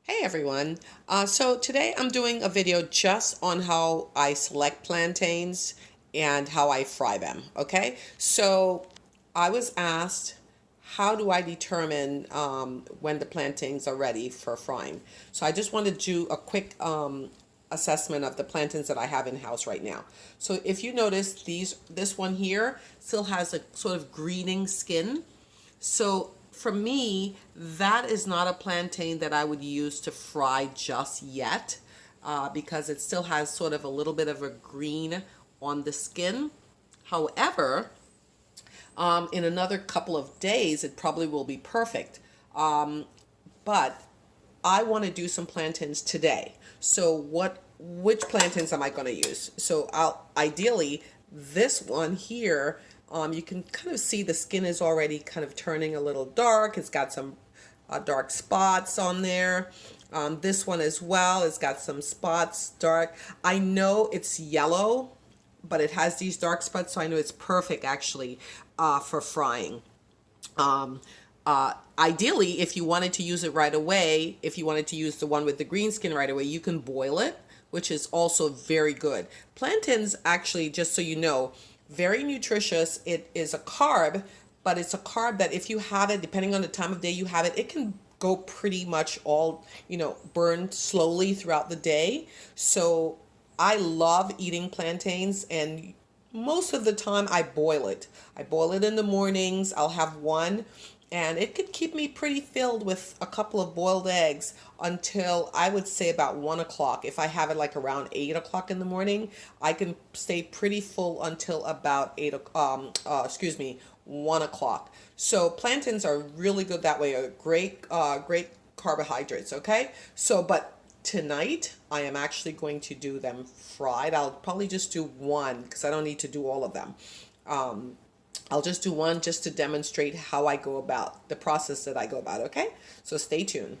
Hey everyone. So today I'm doing a video just on how I select plantains and how I fry them. Okay, so I was asked, how do I determine when the plantains are ready for frying? So I just want to do a quick assessment of the plantains that I have in house right now. So if you notice, this one here still has a sort of greening skin. So for me, that is not a plantain that I would use to fry just yet, because it still has sort of a little bit of a green on the skin. However, in another couple of days, it probably will be perfect. But I want to do some plantains today. So which plantains am I going to use? So ideally, this one here, you can kind of see the skin is already kind of turning a little dark. It's got some dark spots on there. This one as well, it's got some spots, dark. I know it's yellow, but it has these dark spots, so I know it's perfect actually for frying. Ideally, if you wanted to use it right away, if you wanted to use the one with the green skin right away, you can boil it, which is also very good. Plantains, actually, just so you know, very nutritious. It is a carb, but it's a carb that if you have it, depending on the time of day you have it, it can go pretty much all, burned slowly throughout the day. So I love eating plantains, and most of the time I boil it. I boil it in the mornings. I'll have one, and it could keep me pretty filled with a couple of boiled eggs until I would say about 1 o'clock. If I have it like around 8 o'clock in the morning, I can stay pretty full until about 1 o'clock. So plantains are really good that way. Are great carbohydrates. Okay, so but tonight I am actually going to do them fried. I'll probably just do one because I don't need to do all of them. I'll just do one just to demonstrate how I go about the process that I go about. Okay, so stay tuned.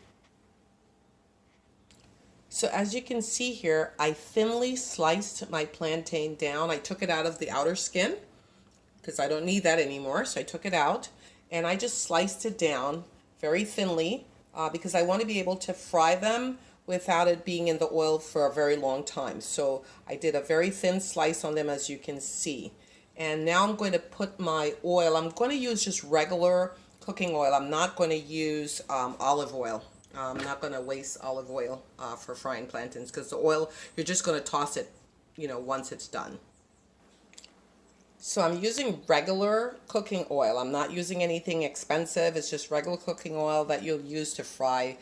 So as you can see here, I thinly sliced my plantain down. I took it out of the outer skin because I don't need that anymore. So I took it out and I just sliced it down very thinly because I want to be able to fry them without it being in the oil for a very long time. So I did a very thin slice on them, as you can see. And now I'm going to put my oil. I'm going to use just regular cooking oil. I'm not going to use olive oil. I'm not going to waste olive oil for frying plantains because the oil, you're just going to toss it, once it's done. So I'm using regular cooking oil. I'm not using anything expensive. It's just regular cooking oil that you'll use to fry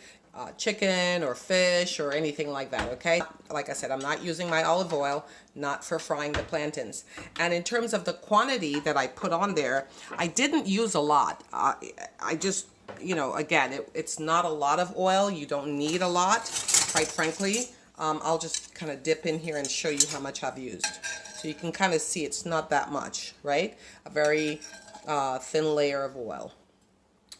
chicken or fish or anything like that, okay? Like I said, I'm not using my olive oil, not for frying the plantains. And in terms of the quantity that I put on there, I didn't use a lot. I just, again, it's not a lot of oil. You don't need a lot, quite frankly. I'll just kind of dip in here and show you how much I've used. So you can kind of see it's not that much, right? A very thin layer of oil.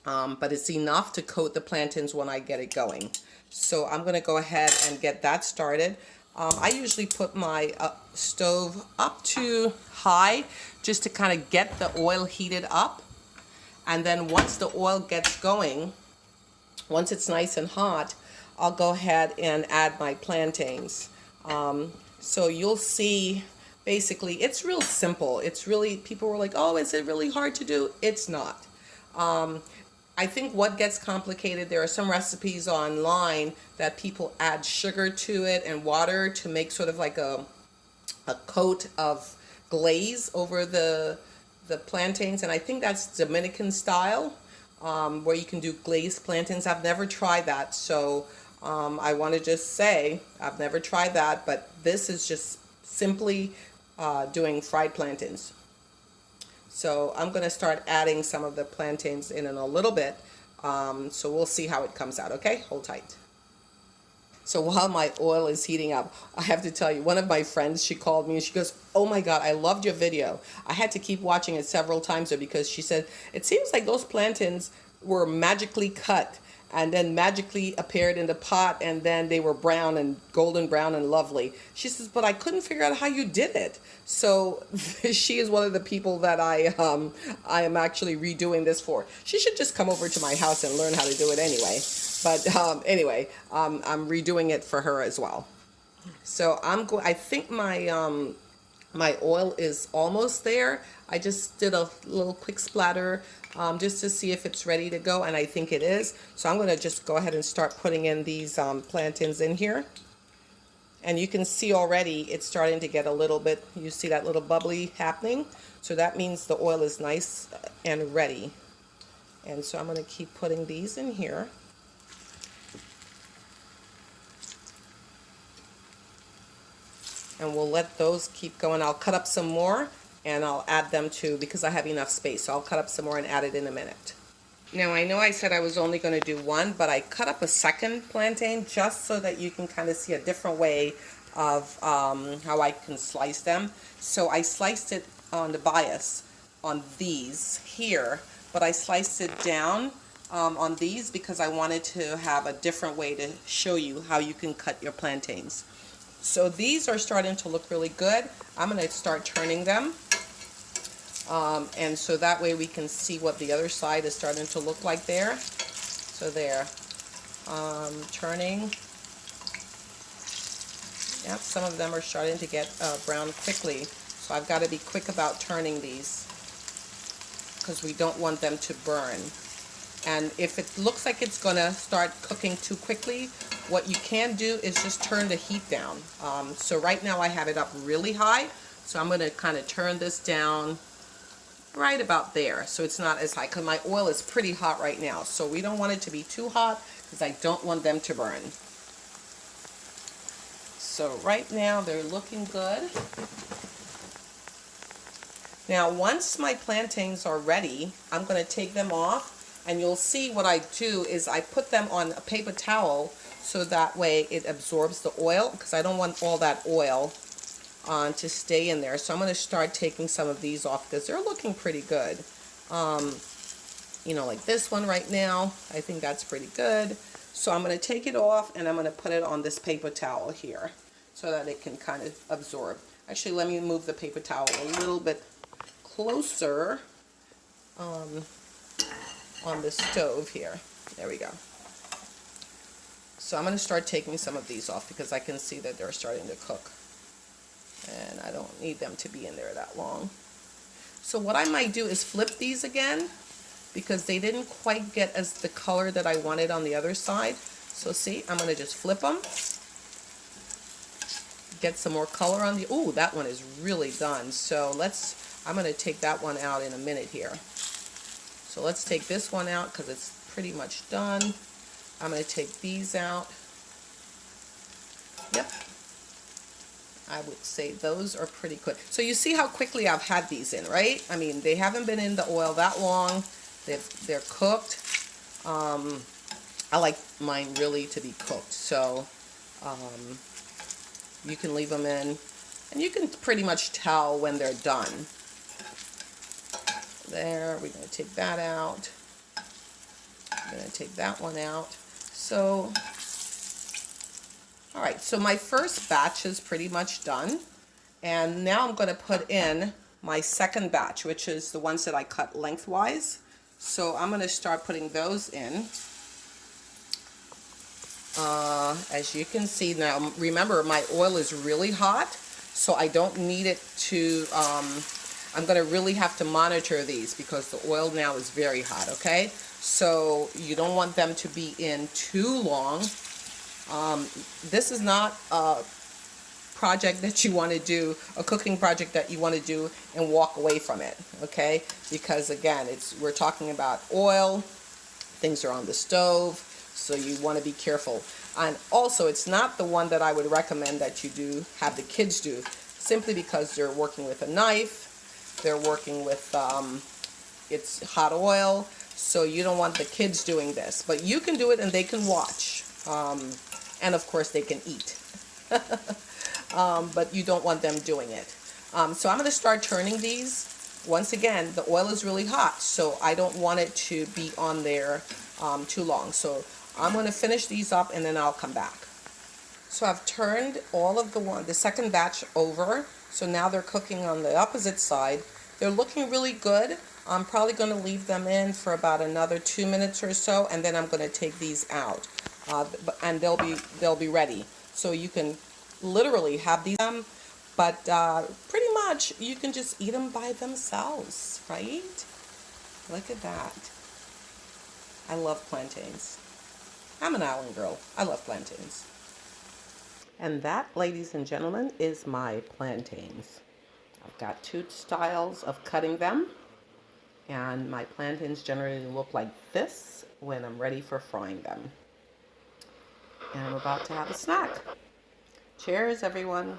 But it's enough to coat the plantains when I get it going. So I'm going to go ahead and get that started. I usually put my stove up to high just to kind of get the oil heated up. And then once the oil gets going, once it's nice and hot, I'll go ahead and add my plantains. So you'll see, basically, it's real simple. It's really, people were like, oh, is it really hard to do? It's not. I think what gets complicated, there are some recipes online that people add sugar to it and water to make sort of like a coat of glaze over the plantains, and I think that's Dominican style, where you can do glazed plantains. I've never tried that, so I want to just say I've never tried that, but this is just simply doing fried plantains. So I'm going to start adding some of the plantains in a little bit. So we'll see how it comes out. Okay, hold tight. So while my oil is heating up, I have to tell you, one of my friends, she called me and she goes, oh my God, I loved your video. I had to keep watching it several times because she said, it seems like those plantains were magically cut and then magically appeared in the pot, and then they were brown and golden brown and lovely. She says, but I couldn't figure out how you did it. So she is one of the people that I am actually redoing this for. She should just come over to my house and learn how to do it anyway. But anyway, I'm redoing it for her as well. So I think my oil is almost there. I just did a little quick splatter just to see if it's ready to go, and I think it is. So I'm going to just go ahead and start putting in these plantains in here. And you can see already it's starting to get a little bit, you see that little bubbly happening. So that means the oil is nice and ready. And so I'm going to keep putting these in here. And we'll let those keep going. I'll cut up some more and I'll add them too because I have enough space. So I'll cut up some more and add it in a minute. Now I know I said I was only going to do one, but I cut up a second plantain just so that you can kind of see a different way of how I can slice them. So I sliced it on the bias on these here, but I sliced it down on these because I wanted to have a different way to show you how you can cut your plantains. So these are starting to look really good. I'm going to start turning them. And so that way we can see what the other side is starting to look like there. So there. Turning. Yep, some of them are starting to get brown quickly. So I've got to be quick about turning these because we don't want them to burn. And if it looks like it's going to start cooking too quickly, what you can do is just turn the heat down. So right now I have it up really high, so I'm going to kind of turn this down right about there so it's not as high because my oil is pretty hot right now. So we don't want it to be too hot because I don't want them to burn. So right now they're looking good. Now once my plantains are ready, I'm going to take them off. And you'll see what I do is I put them on a paper towel so that way it absorbs the oil because I don't want all that oil to stay in there. So I'm going to start taking some of these off because they're looking pretty good. You know, like this one right now, I think that's pretty good. So I'm going to take it off and I'm going to put it on this paper towel here so that it can kind of absorb. Actually, let me move the paper towel a little bit closer. On the stove here. There we go. So I'm going to start taking some of these off because I can see that they're starting to cook. And I don't need them to be in there that long. So what I might do is flip these again because they didn't quite get as the color that I wanted on the other side. So see, I'm going to just flip them. Get some more color on the, ooh, that one is really done. So I'm going to take that one out in a minute here. So let's take this one out because it's pretty much done. I'm going to take these out. Yep. I would say those are pretty quick. So you see how quickly I've had these in, right? I mean, they haven't been in the oil that long. They're cooked. I like mine really to be cooked. So you can leave them in. And you can pretty much tell when they're done. There, we're going to take that out. I'm going to take that one out. So, all right, so my first batch is pretty much done. And now I'm going to put in my second batch, which is the ones that I cut lengthwise. So I'm going to start putting those in. As you can see now, remember my oil is really hot, so I don't need it to... I'm going to really have to monitor these because the oil now is very hot, okay? So you don't want them to be in too long. This is not a project that you want to do, a cooking project that you want to do and walk away from it, okay? Because again, we're talking about oil, things are on the stove, so you want to be careful. And also, it's not the one that I would recommend that you have the kids do, simply because they're working with a knife. They're working with, it's hot oil, so you don't want the kids doing this. But you can do it and they can watch. And of course they can eat. But you don't want them doing it. So I'm going to start turning these. Once again, the oil is really hot, so I don't want it to be on there too long. So I'm going to finish these up and then I'll come back. So I've turned all of the second batch over. So now they're cooking on the opposite side. They're looking really good. I'm probably going to leave them in for about another 2 minutes or so, and then I'm going to take these out, and they'll be ready. So you can literally have these, but pretty much you can just eat them by themselves, right? Look at that. I love plantains. I'm an island girl. I love plantains. And that, ladies and gentlemen, is my plantains. I've got two styles of cutting them, and my plantains generally look like this when I'm ready for frying them. And I'm about to have a snack. Cheers, everyone.